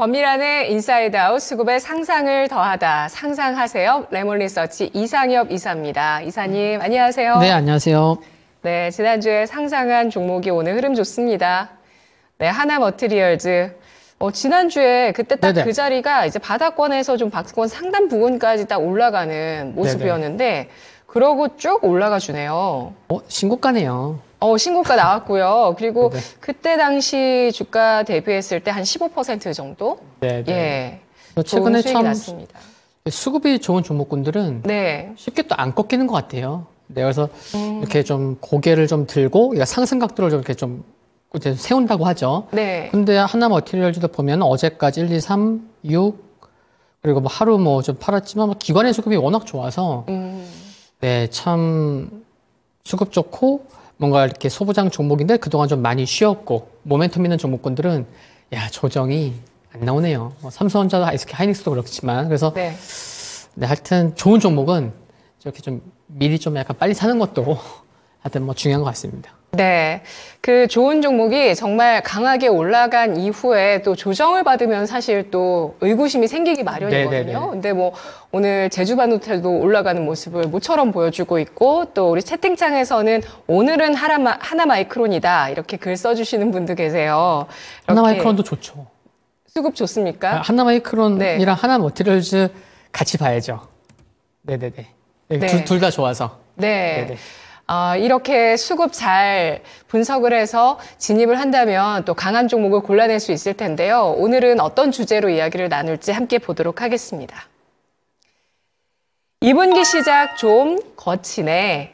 범미란의 인사이드 아웃 수급의 상상을 더하다. 상상하세요. 레몬리서치 이상엽 이사입니다. 이사님 안녕하세요. 네, 안녕하세요. 네, 지난주에 상상한 종목이 오늘 흐름 좋습니다. 네, 하나머티리얼즈. 지난주에 그때 딱 그 자리가 이제 바닥권에서 좀 박스권 상단 부근까지 딱 올라가는 모습이었는데 그러고 쭉 올라가 주네요. 신고가네요. 신고가 나왔고요. 그리고 그때 당시 주가 대비했을 때 한 15% 정도? 예. 최근에 참 났습니다. 수급이 좋은 종목군들은 쉽게 또 안 꺾이는 것 같아요. 네, 그래서 이렇게 좀 고개를 좀 들고 상승 각도를 좀 이렇게 좀 이제 세운다고 하죠. 네. 근데 하나머티리얼즈도 보면 어제까지 1, 2, 3, 6 그리고 뭐 하루 뭐 좀 팔았지만 기관의 수급이 워낙 좋아서 네, 참 수급 좋고 뭔가 이렇게 소부장 종목인데 그동안 좀 많이 쉬었고 모멘텀 있는 종목군들은 조정이 안 나오네요. 삼성전자, SK 하이닉스도 그렇지만 그래서 네, 하여튼 좋은 종목은 이렇게 좀 미리 좀 약간 빨리 사는 것도 하여튼 뭐 중요한 것 같습니다. 네. 그 좋은 종목이 정말 강하게 올라간 이후에 또 조정을 받으면 사실 또 의구심이 생기기 마련이거든요. 근데 뭐 오늘 제주반도텔도 올라가는 모습을 모처럼 보여주고 있고 또 우리 채팅창에서는 오늘은 하나마이크론이다 이렇게 글 써주시는 분도 계세요. 하나마이크론도 좋죠. 수급 좋습니까? 하나마이크론이랑 하나머티리얼즈 같이 봐야죠. 네네네. 둘 다 좋아서. 네네. 이렇게 수급 잘 분석을 해서 진입을 한다면 또 강한 종목을 골라낼 수 있을 텐데요. 오늘은 어떤 주제로 이야기를 나눌지 함께 보도록 하겠습니다. 2분기 시작 좀 거치네.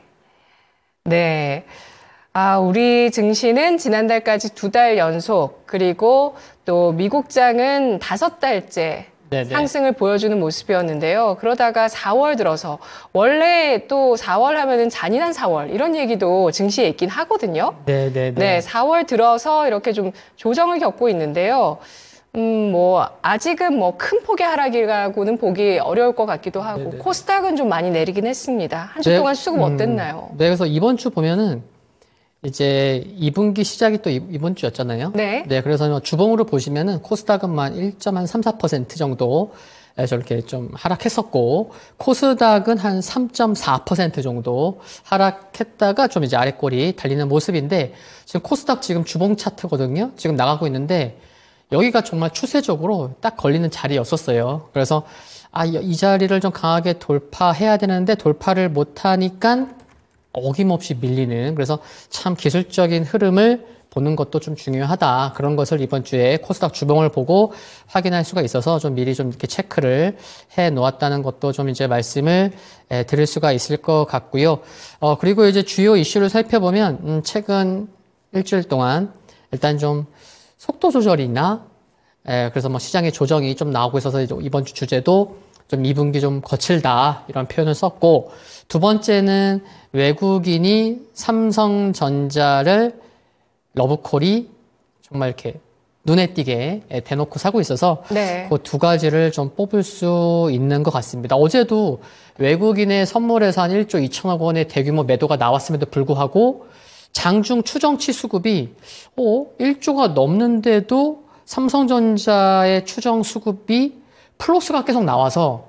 네. 우리 증시는 지난달까지 2달 연속, 그리고 또 미국장은 5달째 상승을 보여주는 모습이었는데요. 그러다가 4월 들어서 원래 또 4월 하면은 잔인한 4월 이런 얘기도 증시에 있긴 하거든요. 네, 4월 들어서 이렇게 좀 조정을 겪고 있는데요. 아직은 큰 폭의 하락이라고는 보기 어려울 것 같기도 하고 코스닥은 좀 많이 내리긴 했습니다. 한 주 동안 수급 어땠나요? 네, 그래서 이번 주 보면은 이제 2분기 시작이 또 이번 주였잖아요. 네, 그래서 주봉으로 보시면은 코스닥은 1.34% 정도 저렇게 좀 하락했었고, 코스닥은 한 3.4% 정도 하락했다가 좀 이제 아랫골이 달리는 모습인데, 지금 코스닥 지금 주봉 차트거든요. 지금 나가고 있는데, 여기가 정말 추세적으로 딱 걸리는 자리였었어요. 그래서, 이 자리를 좀 강하게 돌파해야 되는데, 돌파를 못하니까, 어김없이 밀리는, 그래서 참 기술적인 흐름을 보는 것도 좀 중요하다. 그런 것을 이번 주에 코스닥 주봉을 보고 확인할 수가 있어서 좀 미리 좀 이렇게 체크를 해 놓았다는 것도 좀 이제 말씀을 드릴 수가 있을 것 같고요. 그리고 이제 주요 이슈를 살펴보면, 최근 일주일 동안 일단 좀 속도 조절이나, 그래서 뭐 시장의 조정이 좀 나오고 있어서 이제 이번 주 주제도 좀 2분기 좀 거칠다 이런 표현을 썼고, 두 번째는 외국인이 삼성전자를 러브콜이 정말 이렇게 눈에 띄게 대놓고 사고 있어서 그 두 가지를 좀 뽑을 수 있는 것 같습니다. 어제도 외국인의 선물에서 한 1조 2천억 원의 대규모 매도가 나왔음에도 불구하고 장중 추정치 수급이 1조가 넘는데도 삼성전자의 추정 수급이 플러스가 계속 나와서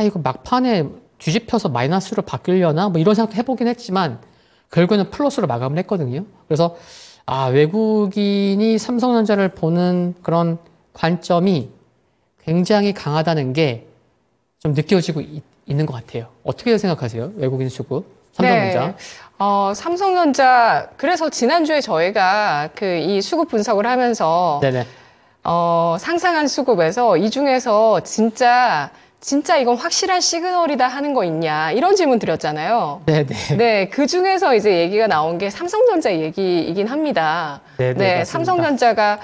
이거 막판에 뒤집혀서 마이너스로 바뀌려나 뭐 이런 생각도 해보긴 했지만 결국에는 플러스로 마감을 했거든요. 그래서 외국인이 삼성전자를 보는 그런 관점이 굉장히 강하다는 게 좀 느껴지고 있는 것 같아요. 어떻게 생각하세요? 외국인 수급, 삼성전자? 네. 삼성전자, 그래서 지난주에 저희가 이 수급 분석을 하면서 상상한 수급에서 이 중에서 진짜 이건 확실한 시그널이다 하는 거 있냐 이런 질문 드렸잖아요. 네, 그 중에서 이제 얘기가 나온 게 삼성전자 얘기이긴 합니다. 네, 삼성전자가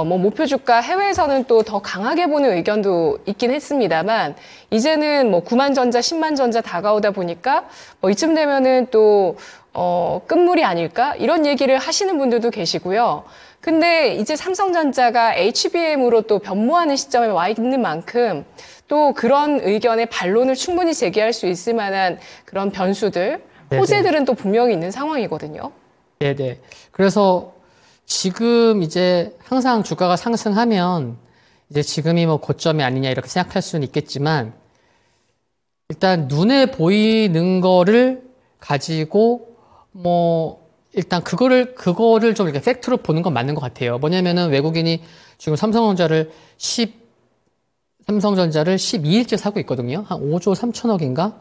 목표 주가 해외에서는 또 더 강하게 보는 의견도 있긴 했습니다만 이제는 9만 전자, 10만 전자 다가오다 보니까 이쯤 되면은 또 끝물이 아닐까 이런 얘기를 하시는 분들도 계시고요. 근데 이제 삼성전자가 HBM으로 또 변모하는 시점에 와 있는 만큼 또 그런 의견의 반론을 충분히 제기할 수 있을 만한 그런 변수들, 호재들은 또 분명히 있는 상황이거든요. 그래서 지금 이제 항상 주가가 상승하면 이제 지금이 뭐 고점이 아니냐 이렇게 생각할 수는 있겠지만 일단 눈에 보이는 거를 가지고 뭐 일단 그거를 좀 이렇게 팩트로 보는 건 맞는 것 같아요. 뭐냐면은 외국인이 지금 삼성전자를 12일째 사고 있거든요. 한 5조 3천억인가?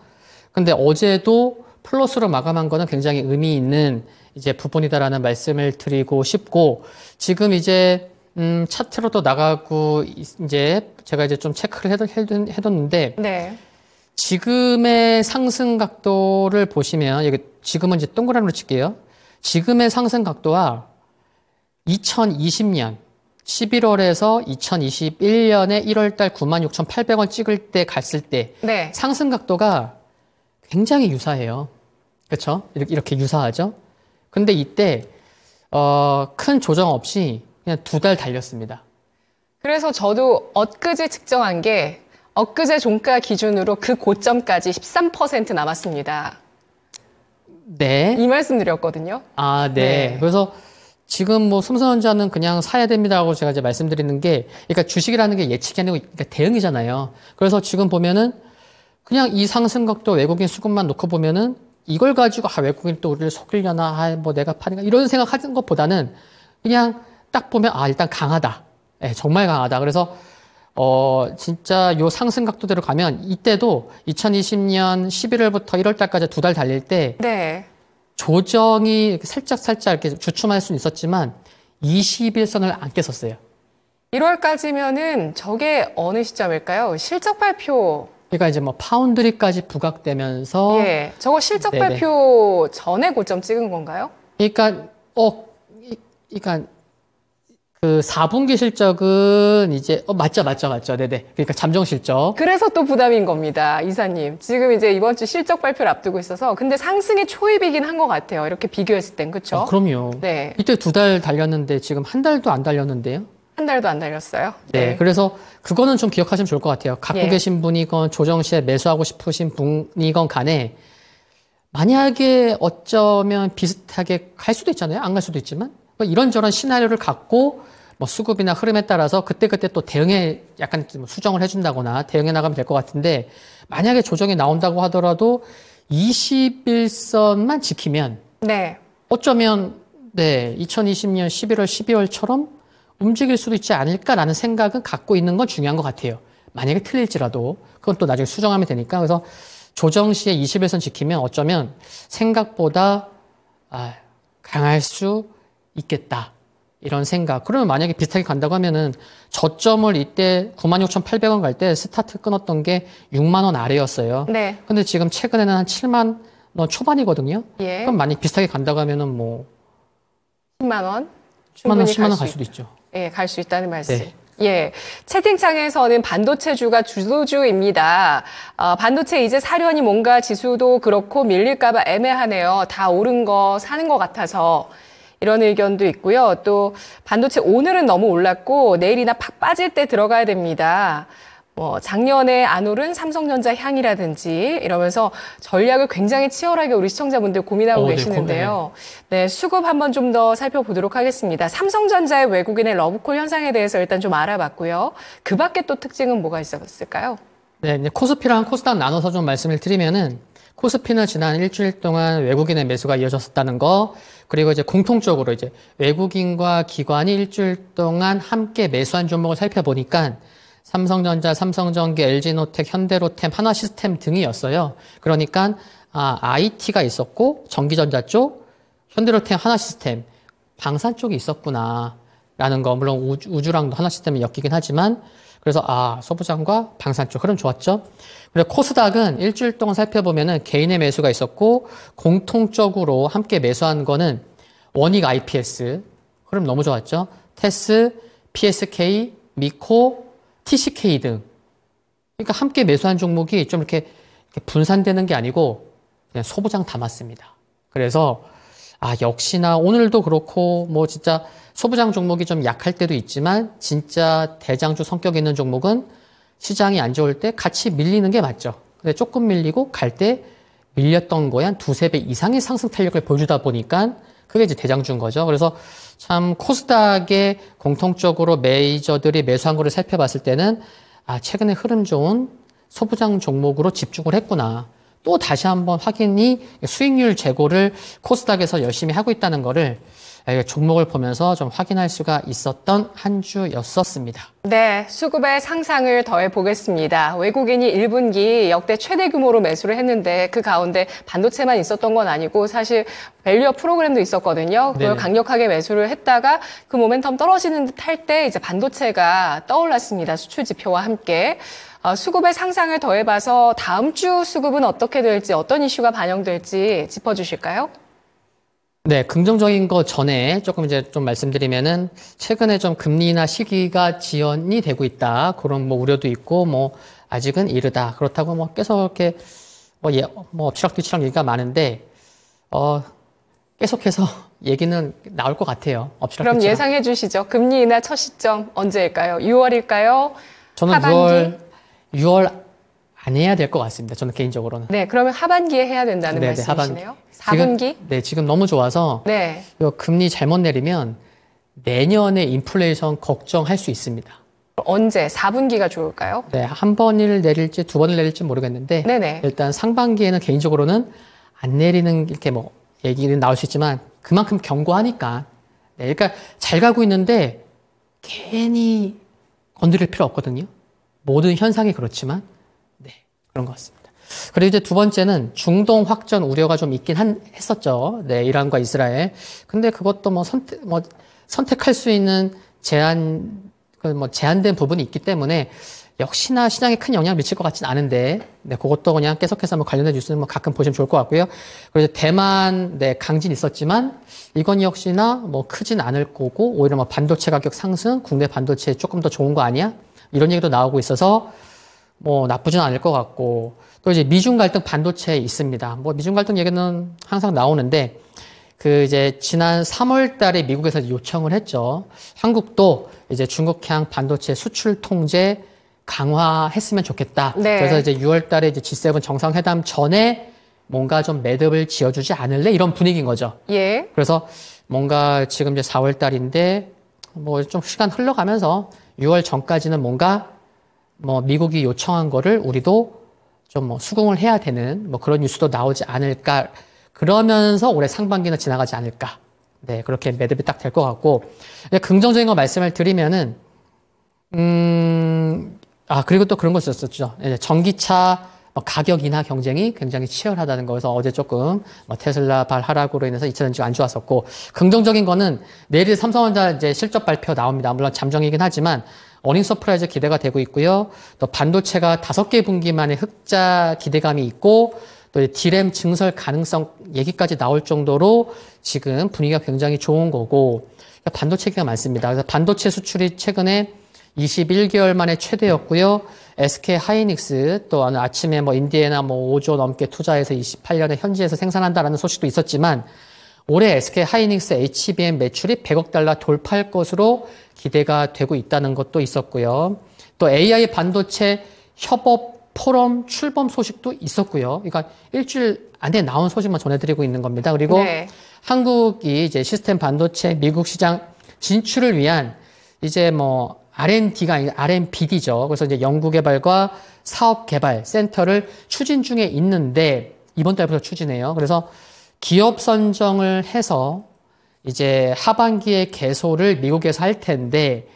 근데 어제도 플러스로 마감한 거는 굉장히 의미 있는 이제 부분이다라는 말씀을 드리고 싶고, 지금 이제 차트로도 나가고 이제 제가 이제 좀 체크를 해뒀는데 네. 지금의 상승 각도를 보시면 여기 지금은 이제 동그라미로 칠게요. 지금의 상승 각도와 2020년 11월에서 2021년에 1월달 96,800원 찍을 때 갔을 때 네. 상승 각도가 굉장히 유사해요. 그렇죠? 이렇게 유사하죠? 근데 이때 큰 조정 없이 그냥 2달 달렸습니다. 그래서 저도 엊그제 측정한 게 엊그제 종가 기준으로 그 고점까지 13% 남았습니다. 네. 이 말씀 드렸거든요. 아, 네. 네. 그래서 지금 뭐 삼성전자는 그냥 사야 됩니다라고 제가 이제 말씀드리는 게, 그러니까 주식이라는 게 예측이 아니고 그러니까 대응이잖아요. 그래서 지금 보면은 그냥 이 상승각도 외국인 수급만 놓고 보면은 이걸 가지고 외국인 또 우리를 속이려나, 뭐 내가 파니까 이런 생각하는 것보다는 그냥 딱 보면 일단 강하다. 네, 정말 강하다. 그래서 진짜 요 상승 각도대로 가면 이때도 2020년 11월부터 1월달까지 2달 달릴 때 네. 조정이 살짝 이렇게 주춤할 수는 있었지만 21선을 안 깼었어요. 1월까지면은 저게 어느 시점일까요? 실적 발표. 그러니까 이제 뭐 파운드리까지 부각되면서 예, 저거 실적 네네. 발표 전에 고점 찍은 건가요? 그러니까 그러니까 그 4분기 실적은 이제 맞죠. 네네. 그러니까 잠정 실적. 그래서 또 부담인 겁니다, 이사님. 지금 이제 이번 주 실적 발표를 앞두고 있어서 근데 상승의 초입이긴 한 것 같아요. 이렇게 비교했을 땐 그렇죠? 그럼요. 네. 이때 2달 달렸는데 지금 한 달도 안 달렸는데요. 한 달도 안 달렸어요. 네. 그래서 그거는 좀 기억하시면 좋을 것 같아요. 갖고 계신 분이건 조정 시에 매수하고 싶으신 분이건 간에 만약에 어쩌면 비슷하게 갈 수도 있잖아요. 안 갈 수도 있지만. 이런저런 시나리오를 갖고 뭐 수급이나 흐름에 따라서 그때그때 또 대응에 약간 수정을 해준다거나 대응해 나가면 될 것 같은데, 만약에 조정이 나온다고 하더라도 21선만 지키면 네. 어쩌면 2020년 11월, 12월처럼 움직일 수도 있지 않을까라는 생각은 갖고 있는 건 중요한 것 같아요. 만약에 틀릴지라도 그건 또 나중에 수정하면 되니까. 그래서 조정 시에 21선 지키면 어쩌면 생각보다 강할 수 있겠다. 이런 생각. 그러면 만약에 비슷하게 간다고 하면은 저점을 이때 96,800원 갈 때 스타트 끊었던 게 6만 원 아래였어요. 네. 근데 지금 최근에는 한 7만 원 초반이거든요. 예. 그럼 만약 비슷하게 간다고 하면은 뭐 10만 원? 10만 원 갈 수도 있죠. 예, 갈 수 있다는 말씀. 네. 예. 채팅창에서는 반도체주가 주도주입니다. 반도체 이제 사려니 뭔가 지수도 그렇고 밀릴까봐 애매하네요. 다 오른 거 사는 것 같아서. 이런 의견도 있고요. 또 반도체 오늘은 너무 올랐고 내일이나 팍 빠질 때 들어가야 됩니다. 뭐 작년에 안 오른 삼성전자 향이라든지 이러면서 전략을 굉장히 치열하게 우리 시청자분들 고민하고 계시는데요. 네, 수급 한번 좀 더 살펴보도록 하겠습니다. 삼성전자의 외국인의 러브콜 현상에 대해서 일단 좀 알아봤고요. 그 밖에 또 특징은 뭐가 있었을까요? 네, 이제 코스피랑 코스닥 나눠서 좀 말씀을 드리면은, 코스피는 지난 일주일 동안 외국인의 매수가 이어졌었다는 거, 그리고 이제 공통적으로 이제 외국인과 기관이 일주일 동안 함께 매수한 종목을 살펴보니까 삼성전자, 삼성전기, LG노텍, 현대로템, 한화시스템 등이었어요. 그러니까 IT가 있었고 전기전자 쪽, 현대로템, 한화시스템, 방산 쪽이 있었구나라는 거. 물론 우주랑 한화시스템이 엮이긴 하지만, 그래서 소부장과 방산 쪽 흐름 좋았죠. 그리고 코스닥은 일주일 동안 살펴보면은 개인의 매수가 있었고 공통적으로 함께 매수한 거는 원익 IPS 흐름 너무 좋았죠. 테스, PSK, 미코, TCK 등. 그러니까 함께 매수한 종목이 좀 이렇게 분산되는 게 아니고 그냥 소부장 담았습니다. 그래서 역시나 오늘도 그렇고 뭐 진짜 소부장 종목이 좀 약할 때도 있지만 진짜 대장주 성격 있는 종목은 시장이 안 좋을 때 같이 밀리는 게 맞죠. 근데 조금 밀리고 갈 때 밀렸던 거에 한 2~3배 이상의 상승 탄력을 보여주다 보니까 그게 이제 대장주인 거죠. 그래서 참 코스닥에 공통적으로 메이저들이 매수한 거를 살펴봤을 때는 아, 최근에 흐름 좋은 소부장 종목으로 집중을 했구나. 또 다시 한번 확인이 수익률 제고를 코스닥에서 열심히 하고 있다는 거를 종목을 보면서 좀 확인할 수가 있었던 한 주였었습니다. 네, 수급의 상상을 더해 보겠습니다. 외국인이 1분기 역대 최대 규모로 매수를 했는데 그 가운데 반도체만 있었던 건 아니고 사실 밸류업 프로그램도 있었거든요. 그걸 네네. 강력하게 매수를 했다가 그 모멘텀 떨어지는 듯 할 때 이제 반도체가 떠올랐습니다. 수출 지표와 함께. 수급의 상상을 더해봐서 다음 주 수급은 어떻게 될지 어떤 이슈가 반영될지 짚어주실까요? 네, 긍정적인 거 전에 조금 이제 좀 말씀드리면은 최근에 좀 금리나 시기가 지연이 되고 있다. 그런 뭐 우려도 있고 뭐 아직은 이르다. 그렇다고 뭐 계속 이렇게 뭐 엎치락뒤치락 얘기가 많은데 계속해서 얘기는 나올 것 같아요. 그럼 예상해 주시죠. 금리 인하 첫 시점 언제일까요? 6월일까요? 저는 하반기? 6월 안 해야 될 것 같습니다. 저는 개인적으로는. 네, 그러면 하반기에 해야 된다는 네네, 말씀이시네요. 4분기? 네, 지금 너무 좋아서 네. 금리 잘못 내리면 내년에 인플레이션 걱정할 수 있습니다. 언제? 4분기가 좋을까요? 네, 한 번을 내릴지 두 번을 내릴지 모르겠는데 네네. 일단 상반기에는 개인적으로는 안 내리는 이렇게 뭐 얘기는 나올 수 있지만 그만큼 견고하니까. 네, 그러니까 잘 가고 있는데 괜히 건드릴 필요 없거든요. 모든 현상이 그렇지만 네, 그런 것 같습니다. 그리고 이제 두 번째는 중동 확전 우려가 좀 있긴 했었죠. 네, 이란과 이스라엘. 근데 그것도 선택할 수 있는 제한된 부분이 있기 때문에 역시나 시장에 큰 영향을 미칠 것 같진 않은데, 네, 그것도 그냥 계속해서 관련된 뉴스는 가끔 보시면 좋을 것 같고요. 그리고 대만, 네, 강진 있었지만, 이건 역시나 크진 않을 거고, 오히려 반도체 가격 상승, 국내 반도체 조금 더 좋은 거 아니야? 이런 얘기도 나오고 있어서, 나쁘진 않을 것 같고, 또 이제 미중 갈등 반도체에 있습니다. 미중 갈등 얘기는 항상 나오는데, 이제 지난 3월 달에 미국에서 요청을 했죠. 한국도 이제 중국향 반도체 수출 통제 강화했으면 좋겠다. 네. 그래서 이제 6월 달에 이제 G7 정상회담 전에 뭔가 좀 매듭을 지어주지 않을래? 이런 분위기인 거죠. 예. 그래서 뭔가 지금 이제 4월 달인데 좀 시간 흘러가면서 6월 전까지는 뭔가 미국이 요청한 거를 우리도 좀 수긍을 해야 되는 그런 뉴스도 나오지 않을까. 그러면서 올해 상반기는 지나가지 않을까. 네, 그렇게 매듭이 딱 될 것 같고. 긍정적인 거 말씀을 드리면은, 그리고 또 그런 거 있었죠. 전기차 가격 인하 경쟁이 굉장히 치열하다는 거에서 어제 조금 테슬라 하락으로 인해서 2차전지가 안 좋았었고, 긍정적인 거는 내일 삼성전자 이제 실적 발표 나옵니다. 물론 잠정이긴 하지만 어닝 서프라이즈 기대가 되고 있고요. 또 반도체가 5개 분기 만에 흑자 기대감이 있고, 또 D램 증설 가능성 얘기까지 나올 정도로 지금 분위기가 굉장히 좋은 거고, 반도체 얘기가 많습니다. 그래서 반도체 수출이 최근에 21개월 만에 최대였고요. SK 하이닉스 또 오늘 아침에 인디애나 5조 넘게 투자해서 28년에 현지에서 생산한다라는 소식도 있었지만, 올해 SK 하이닉스 HBM 매출이 100억 달러 돌파할 것으로 기대가 되고 있다는 것도 있었고요. 또 AI 반도체 협업 포럼 출범 소식도 있었고요. 그러니까 일주일 안에 나온 소식만 전해드리고 있는 겁니다. 그리고 네. 한국이 이제 시스템 반도체 미국 시장 진출을 위한 이제 R&D가 아니라 R&BD죠. 그래서 이제 연구개발과 사업개발 센터를 추진 중에 있는데 이번 달부터 추진해요. 그래서 기업 선정을 해서 이제 하반기에 개소를 미국에서 할 텐데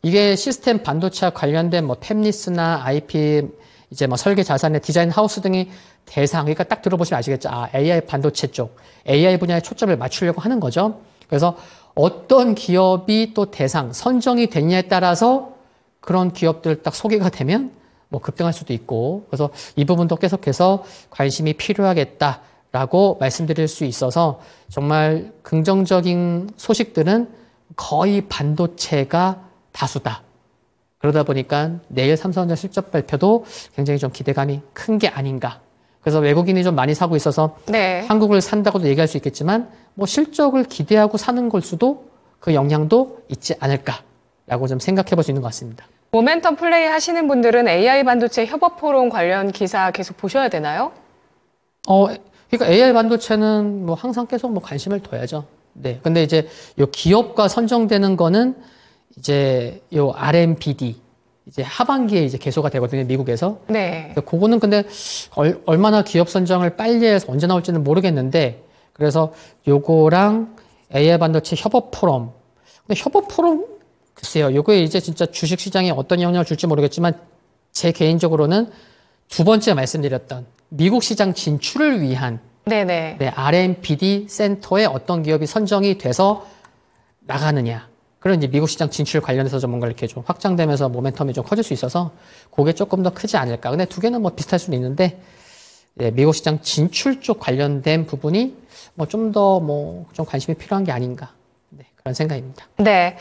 이게 시스템 반도체와 관련된 팹리스나 IP 이제 설계 자산의 디자인 하우스 등이 대상, 그러니까 딱 들어보시면 아시겠죠. AI 반도체 쪽, AI 분야에 초점을 맞추려고 하는 거죠. 그래서 어떤 기업이 또 대상, 선정이 됐냐에 따라서 그런 기업들 딱 소개가 되면 급등할 수도 있고, 그래서 이 부분도 계속해서 관심이 필요하겠다라고 말씀드릴 수 있어서 정말 긍정적인 소식들은 거의 반도체가 다수다. 그러다 보니까 내일 삼성전자 실적 발표도 굉장히 좀 기대감이 큰 게 아닌가. 그래서 외국인이 좀 많이 사고 있어서 네. 한국을 산다고도 얘기할 수 있겠지만 실적을 기대하고 사는 걸 수도 그 영향도 있지 않을까라고 좀 생각해 볼 수 있는 것 같습니다. 모멘텀 플레이 하시는 분들은 AI 반도체 협업 포럼 관련 기사 계속 보셔야 되나요? 그러니까 AI 반도체는 항상 계속 관심을 둬야죠. 네. 근데 이제 요 기업가 선정되는 거는 이제 요 RMBD 이제 하반기에 이제 개소가 되거든요, 미국에서. 네. 그거는 근데 얼마나 기업 선정을 빨리 해서 언제 나올지는 모르겠는데, 그래서 요거랑 AI 반도체 협업 포럼. 근데 협업 포럼, 글쎄요, 요거에 이제 진짜 주식 시장에 어떤 영향을 줄지 모르겠지만, 제 개인적으로는 두 번째 말씀드렸던 미국 시장 진출을 위한 네네. 네, RMBD 센터에 어떤 기업이 선정이 돼서 나가느냐. 그런 이제 미국 시장 진출 관련해서 좀 뭔가 이렇게 좀 확장되면서 모멘텀이 좀 커질 수 있어서 그게 조금 더 크지 않을까. 근데 두 개는 뭐 비슷할 수는 있는데, 예, 미국 시장 진출 쪽 관련된 부분이 뭐 좀 더 뭐 좀 관심이 필요한 게 아닌가. 네, 그런 생각입니다. 네.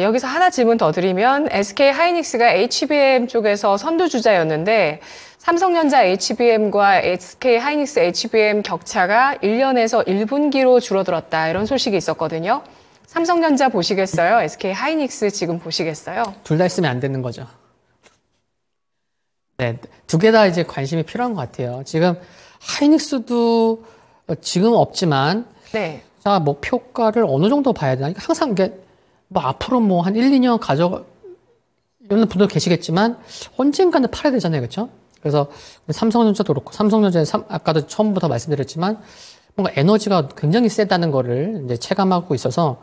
여기서 하나 질문 더 드리면 SK 하이닉스가 HBM 쪽에서 선두주자였는데 삼성전자 HBM과 SK 하이닉스 HBM 격차가 1년에서 1분기로 줄어들었다. 이런 소식이 있었거든요. 삼성전자 보시겠어요? SK 하이닉스 지금 보시겠어요? 둘 다 있으면 안 되는 거죠. 네, 두 개 다 이제 관심이 필요한 것 같아요. 지금 하이닉스도 지금 없지만, 네. 자, 목표가를 어느 정도 봐야 되나? 항상 이게 뭐 앞으로 뭐 한 1, 2년 가져가는 분들 계시겠지만 언젠가는 팔아야 되잖아요, 그렇죠? 그래서 삼성전자도 그렇고, 삼성전자는 아까도 처음부터 말씀드렸지만 뭔가 에너지가 굉장히 세다는 거를 이제 체감하고 있어서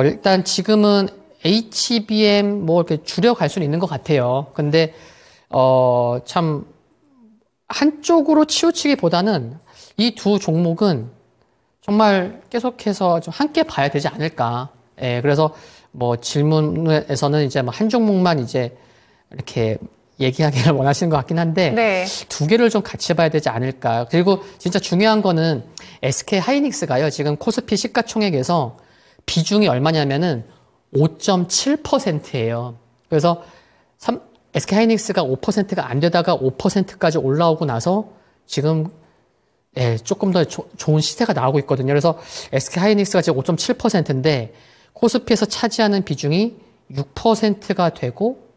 일단 지금은 HBM 뭐 이렇게 줄여갈 수는 있는 것 같아요. 근데 참 한쪽으로 치우치기보다는 이 두 종목은 정말 계속해서 좀 함께 봐야 되지 않을까. 예, 그래서 뭐 질문에서는 이제 뭐 한 종목만 이제 이렇게 얘기하기를 원하시는 것 같긴 한데, 네. 두 개를 좀 같이 봐야 되지 않을까. 그리고 진짜 중요한 거는 SK 하이닉스가요, 지금 코스피 시가총액에서 비중이 얼마냐면은 5.7%예요. 그래서 SK 하이닉스가 5%가 안 되다가 5%까지 올라오고 나서 지금 예, 조금 더 좋은 시세가 나오고 있거든요. 그래서 SK 하이닉스가 지금 5.7%인데 코스피에서 차지하는 비중이 6%가 되고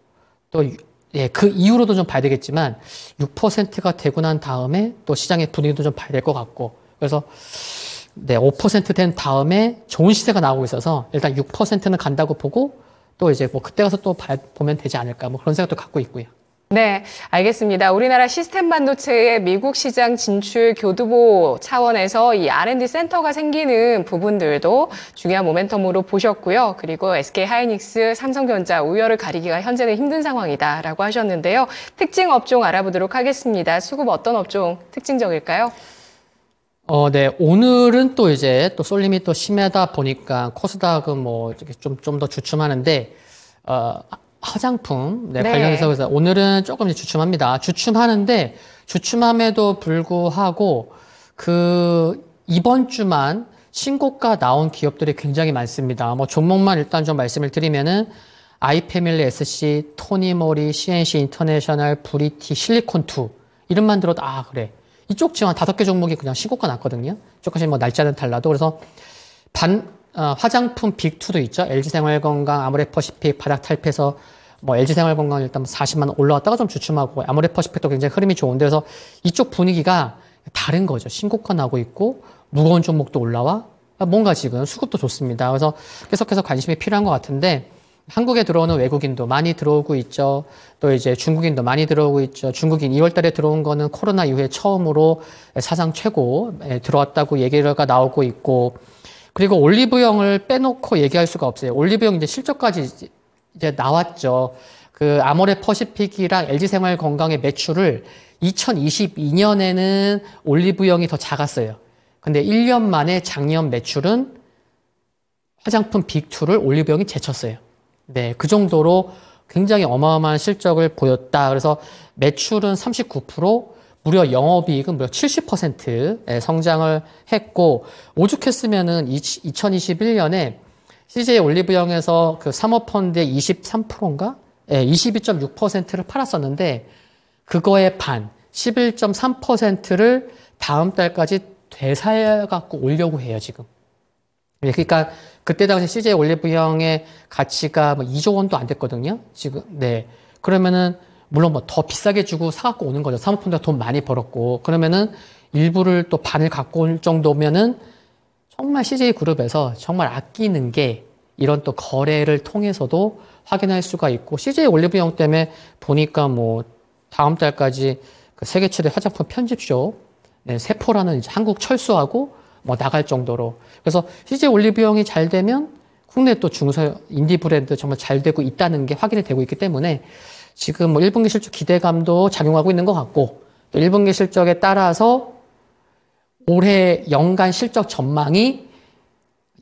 또 예, 그 이후로도 좀 봐야 되겠지만 6%가 되고 난 다음에 또 시장의 분위기도 좀 봐야 될 것 같고, 그래서 네, 5% 된 다음에 좋은 시세가 나오고 있어서 일단 6%는 간다고 보고 또 이제 뭐 그때 가서 또 보면 되지 않을까, 뭐 그런 생각도 갖고 있고요. 네, 알겠습니다. 우리나라 시스템 반도체의 미국 시장 진출 교두보 차원에서 이 R&D 센터가 생기는 부분들도 중요한 모멘텀으로 보셨고요. 그리고 SK 하이닉스, 삼성전자 우열을 가리기가 현재는 힘든 상황이다라고 하셨는데요. 특징 업종 알아보도록 하겠습니다. 수급 어떤 업종 특징적일까요? 네. 오늘은 또 이제 또 쏠림이 또 심하다 보니까 코스닥은 뭐 좀 더 주춤하는데, 화장품, 네, 관련해서 그래서 오늘은 조금 이제 주춤합니다. 주춤하는데, 주춤함에도 불구하고, 이번 주만 신고가 나온 기업들이 굉장히 많습니다. 뭐, 종목만 일단 좀 말씀을 드리면은, 아이패밀리 SC, 토니모리, CNC 인터내셔널, 브리티, 실리콘2. 이름만 들어도, 그래. 이쪽 지금 한 5개 종목이 그냥 신고가 났거든요. 조금씩 뭐 날짜는 달라도. 그래서 화장품 빅2도 있죠. LG생활건강, 아모레퍼시픽 바닥 탈피해서 뭐 LG생활건강 일단 40만 원 올라왔다가 좀 주춤하고, 아모레퍼시픽도 굉장히 흐름이 좋은데, 그래서 이쪽 분위기가 다른 거죠. 신고가 나고 있고 무거운 종목도 올라와. 뭔가 지금 수급도 좋습니다. 그래서 계속해서 관심이 필요한 것 같은데, 한국에 들어오는 외국인도 많이 들어오고 있죠. 또 이제 중국인도 많이 들어오고 있죠. 중국인 2월 달에 들어온 거는 코로나 이후에 처음으로 사상 최고 들어왔다고 얘기가 나오고 있고, 그리고 올리브영을 빼놓고 얘기할 수가 없어요. 올리브영 이제 실적까지 이제 나왔죠. 아모레 퍼시픽이랑 LG생활건강의 매출을 2022년에는 올리브영이 더 작았어요. 근데 1년 만에 작년 매출은 화장품 빅2를 올리브영이 제쳤어요. 네, 그 정도로 굉장히 어마어마한 실적을 보였다. 그래서 매출은 39%, 무려 영업이익은 무려 70% 성장을 했고, 오죽했으면은 2021년에 CJ 올리브영에서 사모펀드의 23%인가? 네, 22.6%를 팔았었는데, 그거의 반, 11.3%를 다음 달까지 되살갖고 오려고 해요, 지금. 그러니까 그때 당시 CJ 올리브영의 가치가 뭐 2조 원도 안 됐거든요. 지금 네. 그러면은 물론 뭐 더 비싸게 주고 사갖고 오는 거죠. 사모펀드가 돈 많이 벌었고, 그러면은 일부를 또 반을 갖고 올 정도면은 정말 CJ그룹에서 정말 아끼는 게 이런 또 거래를 통해서도 확인할 수가 있고, CJ 올리브영 때문에 보니까 뭐 다음 달까지 그 세계 최대 화장품 편집쇼, 네, 세포라는 이제 한국 철수하고 뭐 나갈 정도로. 그래서 CJ 올리브영이 잘 되면 국내 또 중소 인디 브랜드 정말 잘 되고 있다는 게 확인이 되고 있기 때문에 지금 뭐 1분기 실적 기대감도 작용하고 있는 것 같고, 또 1분기 실적에 따라서 올해 연간 실적 전망이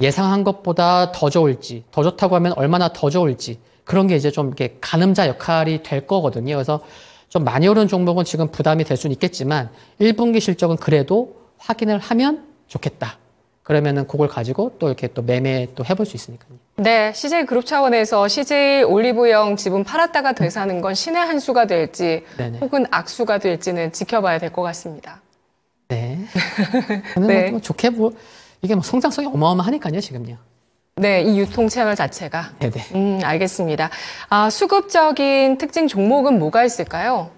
예상한 것보다 더 좋을지, 더 좋다고 하면 얼마나 더 좋을지, 그런 게 이제 좀 이렇게 가늠자 역할이 될 거거든요. 그래서 좀 많이 오른 종목은 지금 부담이 될 수는 있겠지만 1분기 실적은 그래도 확인을 하면 좋겠다. 그러면은 그걸 가지고 또 이렇게 또 매매 또 해볼 수 있으니까요. 네, CJ그룹 차원에서 CJ 올리브영 지분 팔았다가 되사는 건 신의 한 수가 될지 네네. 혹은 악수가 될지는 지켜봐야 될 것 같습니다. 네. 네. 뭐 좋게 이게 뭐 성장성이 어마어마하니까요, 지금요. 네, 이 유통 채널 자체가. 네네. 알겠습니다. 수급적인 특징 종목은 뭐가 있을까요?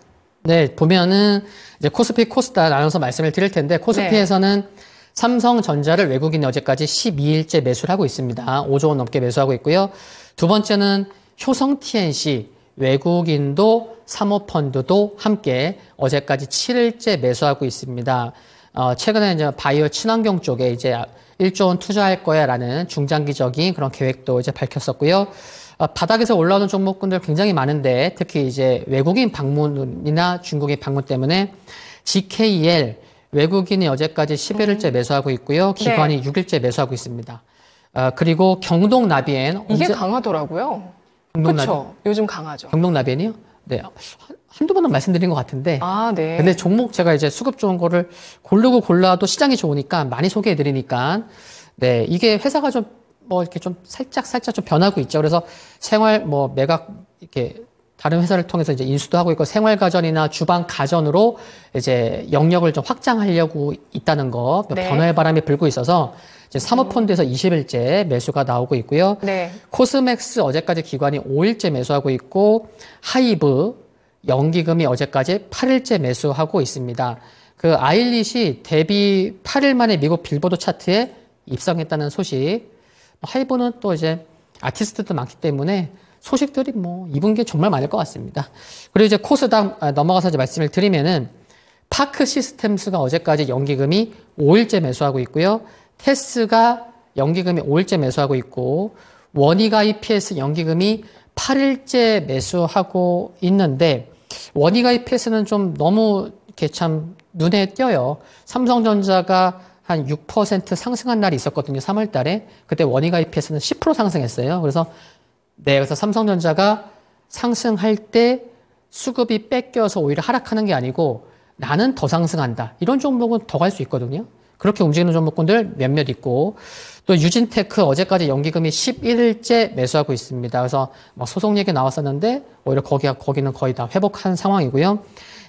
네, 보면은 이제 코스피, 코스닥 나눠서 말씀을 드릴 텐데, 코스피에서는 네. 삼성전자를 외국인이 어제까지 12일째 매수를 하고 있습니다. 5조 원 넘게 매수하고 있고요. 두 번째는 효성 TNC, 외국인도 사모펀드도 함께 어제까지 7일째 매수하고 있습니다. 최근에 이제 바이오 친환경 쪽에 이제 1조 원 투자할 거야라는 중장기적인 그런 계획도 이제 밝혔었고요. 바닥에서 올라오는 종목군들 굉장히 많은데 특히 이제 외국인 방문이나 중국인 방문 때문에 GKL 외국인이 어제까지 11일째 매수하고 있고요. 기관이 네. 6일째 매수하고 있습니다. 그리고 경동나비엔 이게 강하더라고요. 그렇죠. 요즘 강하죠. 경동나비엔이요? 네. 한두 번은 말씀드린 것 같은데. 네. 근데 종목 제가 이제 수급 좋은 거를 고르고 골라도 시장이 좋으니까 많이 소개해 드리니까. 네. 이게 회사가 좀 뭐 이렇게 좀 살짝 좀 변하고 있죠. 그래서 생활 뭐 매각 이렇게 다른 회사를 통해서 이제 인수도 하고 있고 생활 가전이나 주방 가전으로 이제 영역을 좀 확장하려고 있다는 거. 네. 변화의 바람이 불고 있어서 이제 사모펀드에서 20일째 매수가 나오고 있고요. 네. 코스맥스 어제까지 기관이 5일째 매수하고 있고 하이브 연기금이 어제까지 8일째 매수하고 있습니다. 그 아일릿이 데뷔 8일 만에 미국 빌보드 차트에 입성했다는 소식. 하이브는 또 이제 아티스트도 많기 때문에 소식들이 뭐 2분기에 정말 많을 것 같습니다. 그리고 이제 코스닥 넘어가서 이제 말씀을 드리면은 파크 시스템스가 어제까지 연기금이 5일째 매수하고 있고요. 테스가 연기금이 5일째 매수하고 있고 원익 IPS 연기금이 8일째 매수하고 있는데 원익 IPS는 좀 너무 이렇게 참 눈에 띄어요. 삼성전자가 한 6% 상승한 날이 있었거든요. 3월 달에. 그때 원익 IPS는 10% 상승했어요. 그래서 그래서 삼성전자가 상승할 때 수급이 뺏겨서 오히려 하락하는 게 아니고 나는 더 상승한다. 이런 종목은 더 갈 수 있거든요. 그렇게 움직이는 종목군들 몇몇 있고 또 유진테크 어제까지 연기금이 11일째 매수하고 있습니다. 그래서 막 소송 얘기 나왔었는데 오히려 거기는 거의 다 회복한 상황이고요.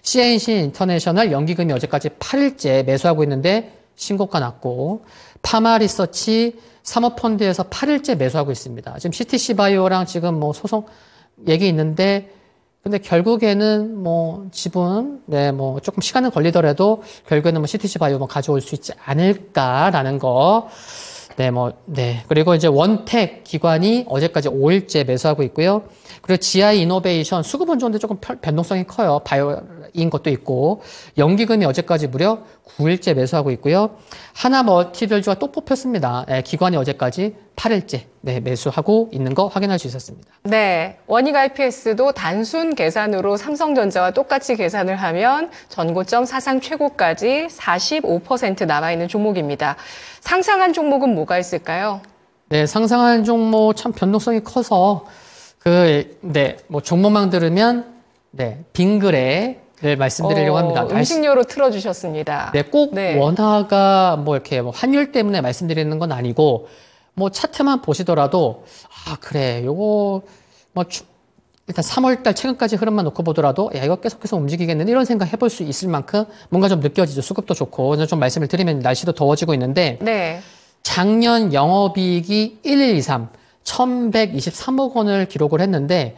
CNC 인터내셔널 연기금이 어제까지 8일째 매수하고 있는데 신고가 났고 파마리서치 사모펀드에서 8일째 매수하고 있습니다. 지금 CTC 바이오랑 지금 뭐 소송 얘기 있는데 근데 결국에는 뭐 지분, 뭐 조금 시간은 걸리더라도 결국에는 뭐 CTC 바이오 뭐 가져올 수 있지 않을까라는 거. 그리고 이제 원택 기관이 어제까지 5일째 매수하고 있고요. 그리고 GI 이노베이션 수급은 좋은데 조금 변동성이 커요. 바이오인 것도 있고. 연기금이 어제까지 무려 9일째 매수하고 있고요. 하나 멀티밸류가 또 뽑혔습니다. 기관이 어제까지 8일째 매수하고 있는 거 확인할 수 있었습니다. 네. 원익 IPS도 단순 계산으로 삼성전자와 똑같이 계산을 하면 전고점 사상 최고까지 45% 남아있는 종목입니다. 상상한 종목은 뭐가 있을까요? 네, 상상한 종목 참 변동성이 커서 뭐 종목만 들으면 빙그레를 말씀드리려고 합니다. 음식료로 틀어주셨습니다. 네, 꼭 원화가 뭐 이렇게 뭐 환율 때문에 말씀드리는 건 아니고 뭐 차트만 보시더라도 그래 요거 뭐 일단 3월달 최근까지 흐름만 놓고 보더라도 야 이거 계속해서 움직이겠는데 이런 생각 해볼 수 있을 만큼 뭔가 좀 느껴지죠. 수급도 좋고 좀 말씀을 드리면 날씨도 더워지고 있는데 작년 영업이익이 1123 1123억 원을 기록을 했는데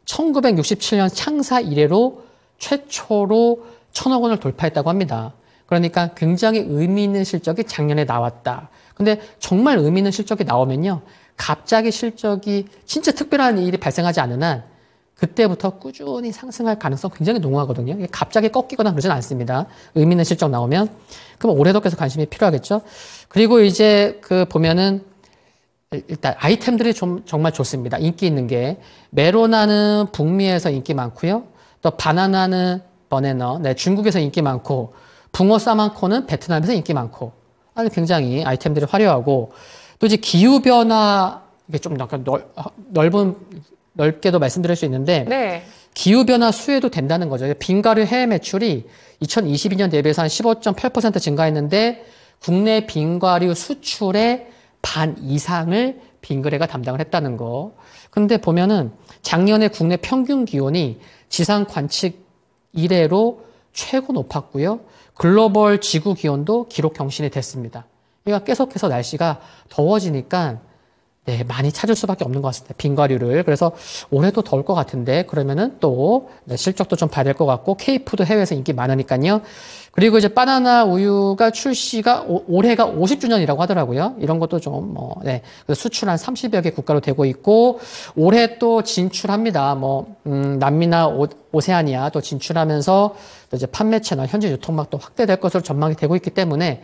1967년 창사 이래로 최초로 1000억 원을 돌파했다고 합니다. 그러니까 굉장히 의미 있는 실적이 작년에 나왔다. 근데 정말 의미 있는 실적이 나오면요. 갑자기 실적이 진짜 특별한 일이 발생하지 않는 한 그때부터 꾸준히 상승할 가능성 굉장히 농후하거든요. 이게 갑자기 꺾이거나 그러진 않습니다. 의미 있는 실적 나오면. 그럼 올해도 계속 관심이 필요하겠죠. 그리고 이제 그 보면은 일단 아이템들이 좀 정말 좋습니다. 인기 있는 게 메로나는 북미에서 인기 많고요. 또 바나나는 버네너, 네, 중국에서 인기 많고 붕어 사망코는 베트남에서 인기 많고 아주 굉장히 아이템들이 화려하고 또 이제 기후 변화 이게 좀 약간 넓게도 말씀드릴 수 있는데 네. 기후 변화 수혜도 된다는 거죠. 빙가류 해외 매출이 2022년 대비해서 한 15.8% 증가했는데 국내 빙과류 수출의 반 이상을 빙그레가 담당을 했다는 거. 근데 보면은 작년에 국내 평균 기온이 지상 관측 이래로 최고 높았고요. 글로벌 지구 기온도 기록 경신이 됐습니다. 그러니까 계속해서 날씨가 더워지니까 네, 많이 찾을 수밖에 없는 것 같습니다. 빙과류를. 그래서 올해도 더울 것 같은데 그러면은 또 네, 실적도 좀 봐야 될 것 같고 K푸드 해외에서 인기 많으니까요. 그리고 이제 바나나 우유가 출시가 올해가 50주년이라고 하더라고요. 이런 것도 좀 네, 수출 한 30여 개 국가로 되고 있고 올해 또 진출합니다. 남미나 오세아니아 또 진출하면서 또 이제 판매 채널 현재 유통망도 확대될 것으로 전망이 되고 있기 때문에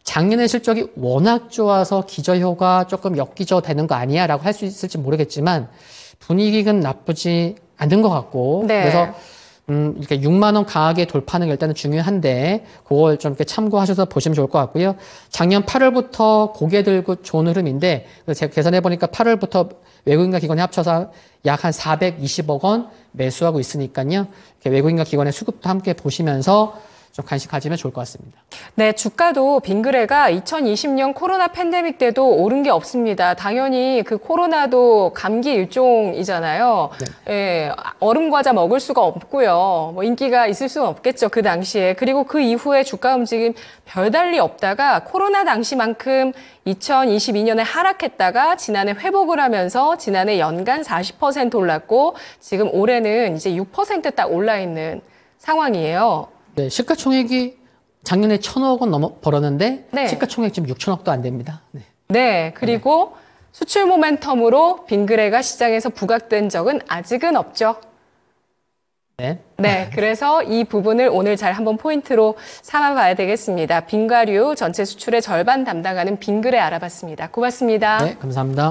작년의 실적이 워낙 좋아서 기저효과 조금 엮기저되는 거 아니야 라고 할 수 있을지 모르겠지만 분위기는 나쁘지 않은 것 같고 네. 그래서 이렇게 6만 원 강하게 돌파하는 게 일단은 중요한데 그걸 좀 이렇게 참고하셔서 보시면 좋을 것 같고요. 작년 8월부터 고개 들고 좋은 흐름인데 제가 계산해 보니까 8월부터 외국인과 기관이 합쳐서 약 한 420억 원 매수하고 있으니까요. 외국인과 기관의 수급도 함께 보시면서 좀 관심 가지면 좋을 것 같습니다. 네, 주가도 빙그레가 2020년 코로나 팬데믹 때도 오른 게 없습니다. 당연히 그 코로나도 감기 일종이잖아요. 네. 예, 얼음 과자 먹을 수가 없고요. 인기가 있을 수는 없겠죠, 그 당시에. 그리고 그 이후에 주가 움직임 별달리 없다가 코로나 당시만큼 2022년에 하락했다가 지난해 회복을 하면서 지난해 연간 40% 올랐고 지금 올해는 이제 6% 올라 있는 상황이에요. 네, 시가총액이 작년에 1,000억 원 벌었는데 네. 시가총액 지금 6천억도 안 됩니다. 네, 네 그리고 수출 모멘텀으로 빙그레가 시장에서 부각된 적은 아직은 없죠. 네, 그래서 이 부분을 오늘 잘 한번 포인트로 삼아봐야 되겠습니다. 빙과류 전체 수출의 절반 담당하는 빙그레 알아봤습니다. 고맙습니다. 네, 감사합니다.